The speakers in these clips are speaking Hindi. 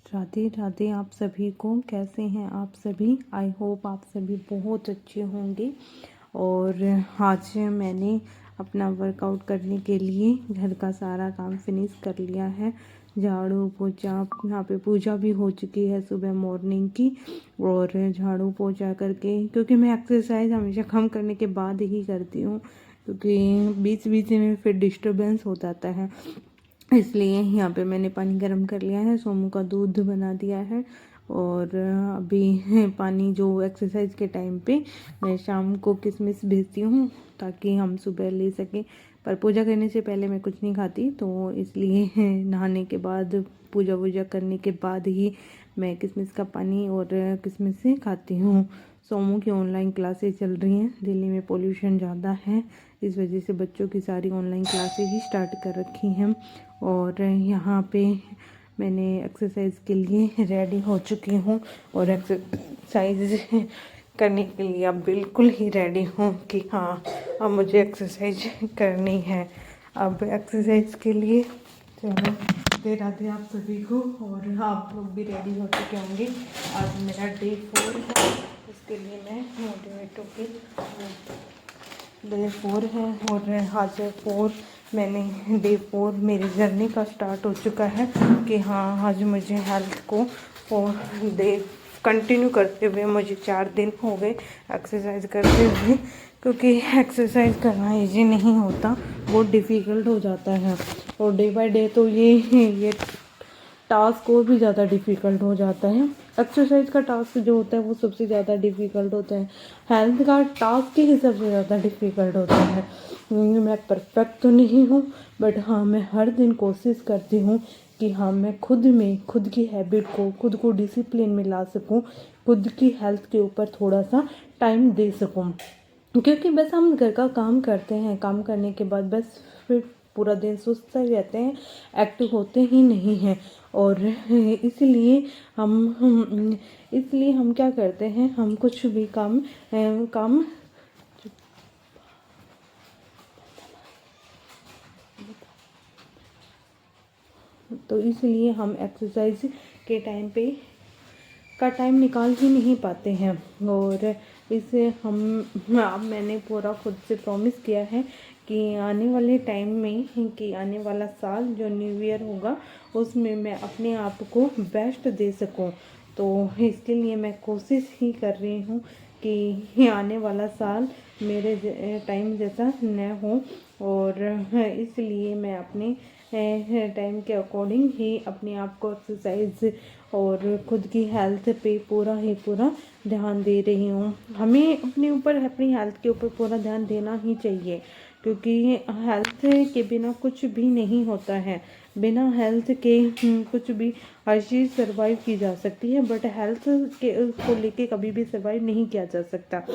राधे राधे आप सभी को। कैसे हैं आप सभी? आई होप आप सभी बहुत अच्छे होंगे। और आज मैंने अपना वर्कआउट करने के लिए घर का सारा काम फिनिश कर लिया है। झाड़ू पोछा, यहाँ पे पूजा भी हो चुकी है सुबह मॉर्निंग की। और झाड़ू पोछा करके, क्योंकि मैं एक्सरसाइज हमेशा काम करने के बाद ही करती हूँ, क्योंकि बीच बीच में फिर डिस्टर्बेंस हो जाता है, इसलिए यहाँ पे मैंने पानी गर्म कर लिया है। सोमू का दूध बना दिया है। और अभी पानी जो एक्सरसाइज के टाइम पे मैं शाम को किशमिश भेजती हूँ ताकि हम सुबह ले सकें। पर पूजा करने से पहले मैं कुछ नहीं खाती, तो इसलिए नहाने के बाद, पूजा वूजा करने के बाद ही मैं किशमिश का पानी और किशमिश से खाती हूँ। सोमू की ऑनलाइन क्लासेस चल रही हैं। दिल्ली में पोल्यूशन ज़्यादा है, इस वजह से बच्चों की सारी ऑनलाइन क्लासेस ही स्टार्ट कर रखी हैं। और यहाँ पे मैंने एक्सरसाइज के लिए रेडी हो चुकी हूँ और एक्सरसाइज करने के लिए अब बिल्कुल ही रेडी हूँ कि हाँ, अब मुझे एक्सरसाइज करनी है। अब एक्सरसाइज के लिए चलो दे राधे आप सभी को। और आप लोग भी रेडी हो चुके होंगे। आज मेरा डे 4 है, इसके लिए मैं मोटिवेट होकर डे 4 है। और आज 4 मैंने डे 4 मेरी जर्नी का स्टार्ट हो चुका है कि हाँ, आज मुझे हेल्थ को 4 डे कंटिन्यू करते हुए मुझे 4 दिन हो गए एक्सरसाइज करते हुए, क्योंकि एक्सरसाइज करना इजी नहीं होता, बहुत डिफ़िकल्ट हो जाता है। और डे बाय डे तो ये टास्क और भी ज़्यादा डिफ़िकल्ट हो जाता है। एक्सरसाइज का टास्क जो होता है वो सबसे ज़्यादा डिफ़िकल्ट होता है। हेल्थ का टास्क ही सबसे ज़्यादा डिफ़िकल्ट होता है। मैं परफेक्ट तो नहीं हूँ, बट हाँ, मैं हर दिन कोशिश करती हूँ कि हाँ, मैं खुद की हैबिट को, खुद को डिसिप्लिन में ला सकूँ, खुद की हेल्थ के ऊपर थोड़ा सा टाइम दे सकूँ। क्योंकि बस हम घर का काम करते हैं, काम करने के बाद बस फिर पूरा दिन सुस्त रहते हैं, एक्टिव होते ही नहीं हैं। और इसलिए हम क्या करते हैं, हम कुछ भी काम तो इसलिए हम एक्सरसाइज के टाइम पे का टाइम निकाल ही नहीं पाते हैं। और इसे अब मैंने पूरा खुद से प्रॉमिस किया है कि आने वाले टाइम में, कि आने वाला साल जो न्यू ईयर होगा उसमें मैं अपने आप को बेस्ट दे सकूं। तो इसके लिए मैं कोशिश ही कर रही हूँ कि आने वाला साल मेरे टाइम जैसा न हो। और इसलिए मैं अपने टाइम के अकॉर्डिंग ही अपने आप को एक्सरसाइज और खुद की हेल्थ पे पूरा ध्यान दे रही हूँ। हमें अपने ऊपर, अपनी हेल्थ के ऊपर पूरा ध्यान देना ही चाहिए, क्योंकि हेल्थ के बिना कुछ भी नहीं होता है। बिना हेल्थ के कुछ भी, हर चीज़ सर्वाइव की जा सकती है, बट हेल्थ के को लेके कभी भी सर्वाइव नहीं किया जा सकता।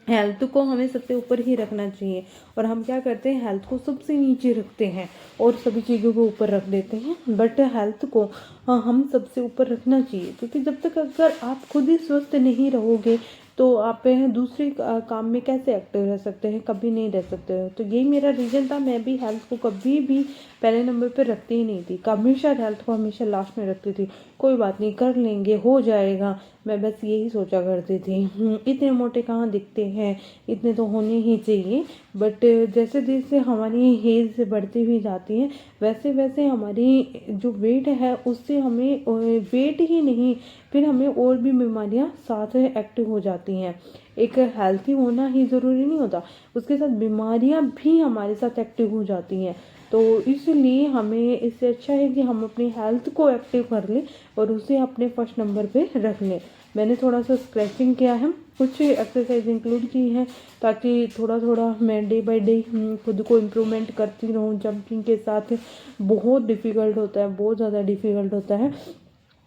हेल्थ को हमें सबसे ऊपर ही रखना चाहिए। और हम क्या करते हैं, हेल्थ को सबसे नीचे रखते हैं और सभी चीज़ों को ऊपर रख देते हैं। बट हेल्थ को हम सबसे ऊपर रखना चाहिए, क्योंकि जब तक अगर आप खुद ही स्वस्थ नहीं रहोगे तो आप दूसरे काम में कैसे एक्टिव रह सकते हैं? कभी नहीं रह सकते हो। तो यही मेरा रीज़न था। मैं भी हेल्थ को कभी भी पहले नंबर पर रखती ही नहीं थी, हमेशा हेल्थ को हमेशा लास्ट में रखती थी। कोई बात नहीं, कर लेंगे, हो जाएगा, मैं बस यही सोचा करती थी। इतने मोटे कहाँ दिखते हैं, इतने तो होने ही चाहिए। बट जैसे जैसे हमारी एज बढ़ती हुई जाती है, वैसे वैसे हमारी जो वेट है उससे हमें वेट ही नहीं, फिर हमें और भी बीमारियां साथ एक्टिव हो जाती हैं। एक हेल्थी होना ही ज़रूरी नहीं होता, उसके साथ बीमारियां भी हमारे साथ एक्टिव हो जाती हैं। तो इसलिए हमें, इससे अच्छा है कि हम अपनी हेल्थ को एक्टिव कर लें और उसे अपने फर्स्ट नंबर पे रख लें। मैंने थोड़ा सा स्ट्रेचिंग किया है, कुछ एक्सरसाइज इंक्लूड की है, ताकि थोड़ा थोड़ा मैं डे बाय डे खुद को इम्प्रूवमेंट करती रहूँ। जंपिंग के साथ बहुत डिफ़िकल्ट होता है, बहुत ज़्यादा डिफ़िकल्ट होता है,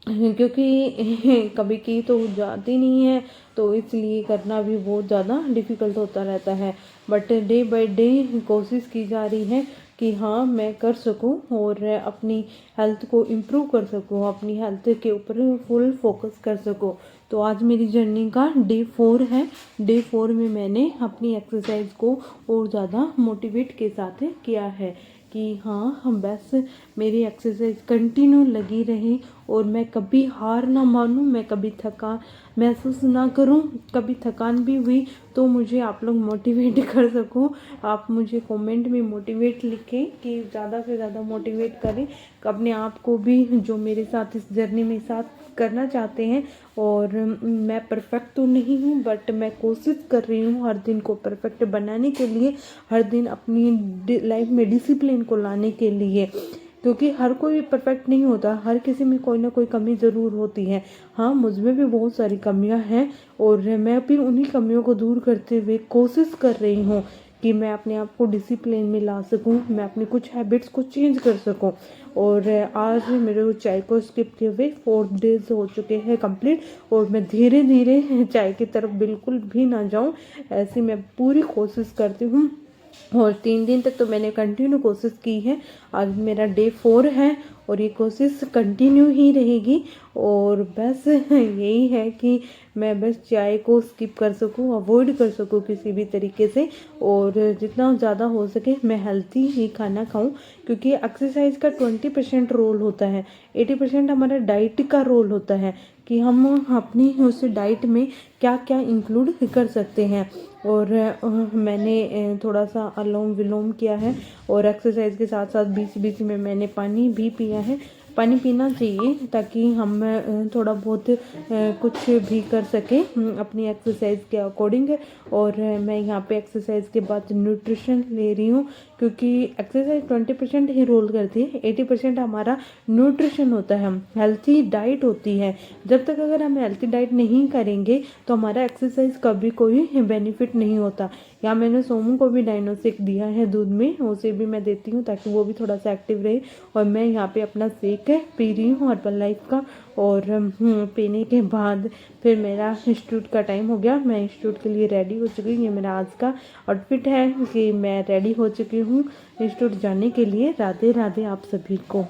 क्योंकि कभी की तो जाती नहीं है, तो इसलिए करना भी बहुत ज़्यादा डिफ़िकल्ट होता रहता है। बट डे बाय डे कोशिश की जा रही है कि हाँ, मैं कर सकूं और अपनी हेल्थ को इम्प्रूव कर सकूं, अपनी हेल्थ के ऊपर फुल फोकस कर सकूं। तो आज मेरी जर्नी का डे 4 है। डे 4 में मैंने अपनी एक्सरसाइज को और ज़्यादा मोटिवेट के साथ किया है कि हाँ, हम बस मेरी एक्सरसाइज कंटिन्यू लगी रहे और मैं कभी हार ना मानूं, मैं कभी थकान महसूस ना करूं। कभी थकान भी हुई तो मुझे आप लोग मोटिवेट कर सको। आप मुझे कमेंट में मोटिवेट लिखें कि ज़्यादा से ज़्यादा मोटिवेट करें अपने आप को भी, जो मेरे साथ इस जर्नी में साथ करना चाहते हैं। और मैं परफेक्ट तो नहीं हूँ, बट मैं कोशिश कर रही हूँ हर दिन को परफेक्ट बनाने के लिए, हर दिन अपनी लाइफ में डिसिप्लिन को लाने के लिए, क्योंकि हर कोई परफेक्ट नहीं होता, हर किसी में कोई ना कोई कमी ज़रूर होती है। हाँ, मुझ में भी बहुत सारी कमियां हैं और मैं भी उन्हीं कमियों को दूर करते हुए कोशिश कर रही हूँ कि मैं अपने आप को डिसिप्लिन में ला सकूं, मैं अपनी कुछ हैबिट्स को चेंज कर सकूं। और आज मेरे को चाय को स्किप किए हुए 4 डेज हो चुके हैं कंप्लीट, और मैं धीरे धीरे चाय की तरफ बिल्कुल भी ना जाऊं, ऐसी मैं पूरी कोशिश करती हूँ। और 3 दिन तक तो मैंने कंटिन्यू कोशिश की है। आज मेरा डे 4 है और ये कोशिश कंटिन्यू ही रहेगी। और बस यही है कि मैं बस चाय को स्किप कर सकूं, अवॉइड कर सकूं किसी भी तरीके से, और जितना ज़्यादा हो सके मैं हेल्थी ही खाना खाऊं, क्योंकि एक्सरसाइज का 20% रोल होता है, 80% हमारा डाइट का रोल होता है कि हम अपनी उस डाइट में क्या क्या इंक्लूड कर सकते हैं। और मैंने थोड़ा सा अनुलोम विलोम किया है, और एक्सरसाइज के साथ साथ बीच बीच में मैंने पानी भी पिया है। पानी पीना चाहिए ताकि हम थोड़ा बहुत कुछ भी कर सकें अपनी एक्सरसाइज के अकॉर्डिंग। और मैं यहाँ पे एक्सरसाइज के बाद न्यूट्रिशन ले रही हूँ, क्योंकि एक्सरसाइज 20% ही रोल करती है, 80% हमारा न्यूट्रिशन होता है, हेल्थी डाइट होती है। जब तक अगर हम हेल्थी डाइट नहीं करेंगे तो हमारा एक्सरसाइज कभी कोई बेनिफिट नहीं होता। यहाँ मैंने सोमू को भी डायनोसिक दिया है दूध में, उसे भी मैं देती हूँ ताकि वो भी थोड़ा सा एक्टिव रहे। और मैं यहाँ पे अपना शेक पी रही हूँ हर्बल लाइफ का। और पीने के बाद फिर मेरा इंस्टीट्यूट का टाइम हो गया, मैं इंस्टीट्यूट के लिए रेडी हो चुकी हूँ। ये मेरा आज का आउटफिट है कि मैं रेडी हो चुकी हूँ इंस्टीट्यूट जाने के लिए। राधे राधे आप सभी को।